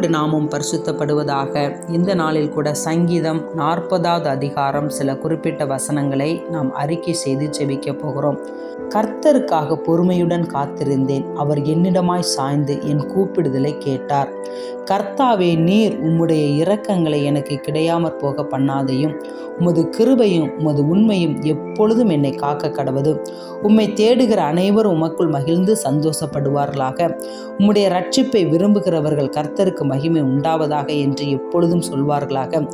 கர்த்தருடைய நாமம் பரிசுத்தப்படுவதாக. இந்த நாளில் கூட சங்கீதம் 40வது அதிகாரம் சில குறிப்பிட்ட வசனங்களை நாம் அறிக்கை செய்து ஜெபிக்க போகிறோம். கர்த்தருக்காக பொறுமையுடன் காத்திருந்தேன், அவர் என்னிடமாய் சாய்ந்து என் கூப்பிடுதலை கேட்டார். கர்த்தாவே, நீர் உம்முடைய இரக்கங்களை எனக்கு கிடையாமற் போக பண்ணாதையும், உமது கிருபையும் உமது உண்மையும் எப்பொழுதும் என்னை காக்க கடவது. உம்மை தேடுகிற அனைவரும் உமக்குள் மகிழ்ந்து சந்தோஷப்படுவார்களாக. உம்முடைய ரட்சிப்பை விரும்புகிறவர்கள் கர்த்தருக்கு மகிமை உண்டாவதாக என்று எப்பொழுதும் சொல்வார்களாக.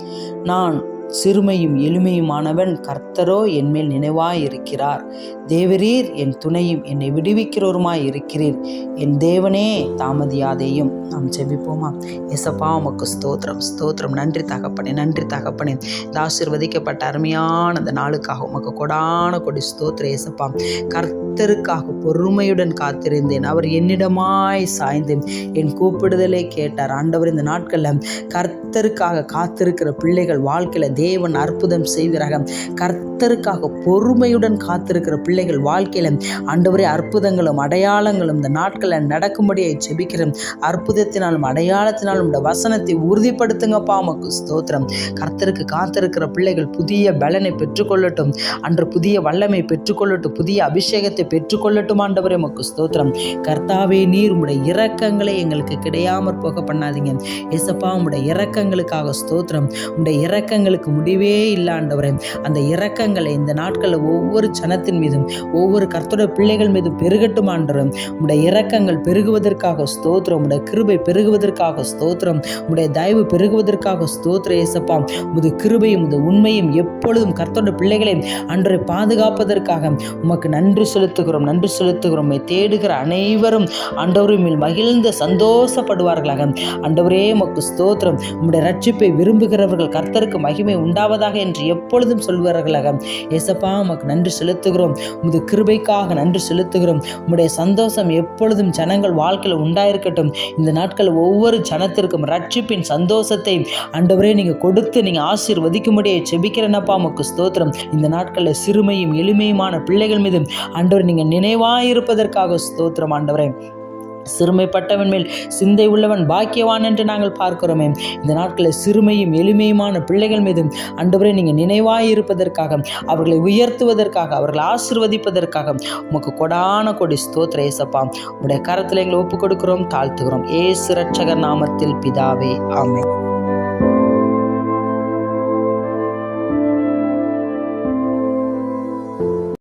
நான் சிறுமையும் எளிமையுமானவன், கர்த்தரோ என்மேல் நினைவாயிருக்கிறார். தேவரீர் என் துணையும் என்னை விடுவிக்கிறவருமாய் இருக்கிறீர். என் தேவனே, தாமதியாதேயும். நாம் ஜெபிப்போமா? ஏசப்பா, உமக்கு ஸ்தோத்திரம் ஸ்தோத்திரம். நன்றி தகப்பனே, நன்றி தகப்பனே. இந்த ஆசீர்வதிக்கப்பட்ட அருமையான அந்த நாளுக்காக உமக்கு கொடான கொடி ஸ்தோத்திரம் ஏசப்பா. கர்த்தருக்காக பொறுமையுடன் காத்திருந்தேன், அவர் என்னிடமாய் சாய்ந்து என் கூப்பிடுதலை கேட்டார். ஆண்டவர், இந்த நாட்களில் கர்த்தருக்காக காத்திருக்கிற பிள்ளைகள் வாழ்க்கையில் தேவன் அற்புதம் செய்கிறாங்க. கர்த்தருக்காக பொறுமையுடன் காத்திருக்கிற பிள்ளைகள் வாழ்க்கையில் ஆண்டவரே அற்புதங்களும் அடையாளங்களும் இந்த நாட்களில் நடக்கும்படியை ஜெபிக்கிறேன். அற்புதத்தினாலும் அடையாளத்தினாலும் இந்த வசனத்தை உறுதிப்படுத்துங்கப்பா, உமக்கு ஸ்தோத்திரம். கர்த்தருக்கு காத்திருக்கிற பிள்ளைகள் புதிய பலனை பெற்றுக்கொள்ளட்டும், அன்று புதிய வல்லமை பெற்றுக்கொள்ளட்டும், புதிய அபிஷேகத்தை பெற்றுக்கொள்ளட்டும். ஆண்டவரே, உமக்கு ஸ்தோத்திரம். கர்த்தாவே, நீர் உம்முடைய இரக்கங்களை எங்களுக்கு கிடையாமற் போக பண்ணாதீங்க ஏசப்பா. உம்முடைய இரக்கங்களுக்காக ஸ்தோத்திரம். உம்முடைய இரக்கங்களுக்கு முடிவே இல்லை ஆண்டவரே. அந்த இரக்கங்களை இந்த நாட்களில் ஒவ்வொரு ஜனத்தின் மீதும் ஒவ்வொரு கர்த்தருடைய பிள்ளைகள் மீதும் பெருகட்டும் ஆண்டவரே. உம்முடைய இரக்கங்கள் பெருகுவதற்காக ஸ்தோத்திரம். உம்முடைய கிருபை பெருகுவதற்காக ஸ்தோத்திரம். உம்முடைய தயவு பெருகுவதற்காக ஸ்தோத்திரம் ஏசப்பா. உமது கிருபையும் உமது உண்மையும் எப்பொழுதும் கர்த்தருடைய பிள்ளைகளை அன்றை பாதுகாப்பதற்காக உமக்கு நன்றி செலுத்துகிறோம், நன்றி செலுத்துகிறோம். தேடுகிற அனைவரும் ஆண்டவரின் மேல் மகிழ்ந்து சந்தோஷப்படுவார்களாக. ஆண்டவரே, உமக்கு ஸ்தோத்திரம். உம்முடைய ரட்சிப்பை விரும்புகிறவர்கள் கர்த்தருக்கு மகிமை உண்டாவதாக என்று எப்பொழுதும் சொல்வார்களாக. ஏசப்பா, உமக்கு நன்றி செலுத்துகிறோம். உமது கிருபைக்காக நன்றி செலுத்துகிறோம். உம்முடைய சந்தோஷம் எப்பொழுதும் ஜனங்கள் வாழ்க்கையில் உண்டாயிருக்கட்டும். இந்த நாட்கள் ஒவ்வொரு ஜனத்திற்கும் ரட்சிப்பின் சந்தோஷத்தை ஆண்டவரே நீங்க கொடுத்து நீங்க ஆசீர்வதிக்கும்படியை ஜெபிக்கிறேனப்பா, உமக்கு ஸ்தோத்திரம். இந்த நாட்களில் சிறுமையும் எளிமையுமான பிள்ளைகள் மீது ஆண்டவர் நீங்க நினைவாயிருப்பதற்காக ஸ்தோத்திரம். ஆண்டவரே, சிறுமைப்பட்டவன் மேல் சிந்தை உள்ளவன் பாக்கியவான் என்று நாங்கள் பார்க்கிறோமே. இந்த நாட்களில் சிறுமையும் எளிமையுமான பிள்ளைகள் மீதும் ஆண்டவரே நீங்க நினைவாயிருப்பதற்காக, அவர்களை உயர்த்துவதற்காக, அவர்களை ஆசீர்வதிப்பதற்காக உமக்கு கொடான கொடி ஸ்தோத்திர ஏசப்பா. உடைய கரத்தில் எங்களை ஒப்புக் கொடுக்கிறோம், தாழ்த்துகிறோம். ஏசு ரட்சகர் நாமத்தில் பிதாவே, ஆமென்.